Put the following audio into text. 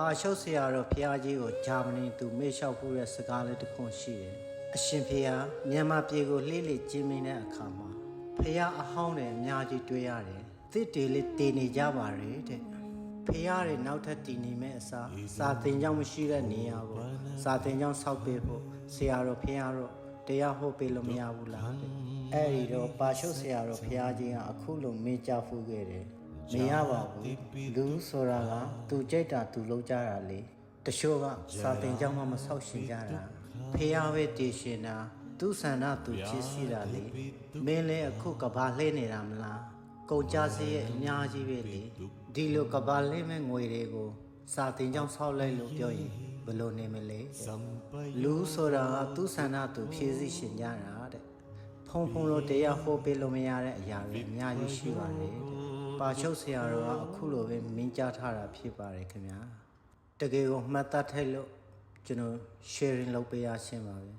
ပါရှုပ်ဆရာတော်ဖျားကြီးကိုဂျာမနီသူမေ့လျှောက်ဖို့တဲ့စကားလေးတစ်ခုရှိတယ်။အရှင်ဖျားမြန်မာပြည်ကိုလှည့်လည်ကျင်းမင်းတဲ့အခါမှာဖျားအဟောင်းတွေအများကြီးတွေ့ရတယ်။သစ်တွေလေးတည်နေကြပါရဲ့တဲ့။ဖျားတွေနောက်ထပ်တည်နေမဲ့အစားစာသင်ကျောင်းမရှိတဲ့နေရာကိုစာသင်ကျောင်းဆောက်ပေးဖို့ဆရာတော်ဖျားတော့တရားဟောပေးလို့မရဘူးလားတဲ့။အဲဒီတော့ပါရှုပ်ဆရာတော်ဖျားကြီးကအခုလိုမေ့ကြဖူးခဲ့တယ်။မရပါဘူးလူဆိုတာကသူကြိတ်တာသူလုပ်ကြတာလေတချို့ကစာသင်ကျောင်းမှမဆောက်ရှင်ကြတာဖះပဲတည်ရှင်တာသူဆန္ဒသူဖြစ်စီတာလေမင်းလည်းအခုကဘာလှဲနေတာမလားကုန်ကြစရဲ့အများကြီးပဲလေဒီလိုကဘာလှဲမဲ့ငွေတွေကိုစာသင်ကျောင်းဆောက်လိုက်လို့ပြောရင်ဘယ်လိုနေမလဲလူဆိုတာကသူဆန္ဒသူဖြစ်စီရှင်ကြတာတဲ့ဖုံဖုံလို့တရားဟောပေးလို့မရတဲ့အရာတွေအများကြီးရှိပါတယ်တဲ့ပါချုပ်ဆရာတော်ကအခုလိုပဲမင်းကြားထားတာဖြစ်ပါတယ်ခင်ဗျာတကယ်ကိုမှတ်သားထိုက်လို့ကျွန်တော် sharing လုပ်ပေးရရှင်းပါပဲ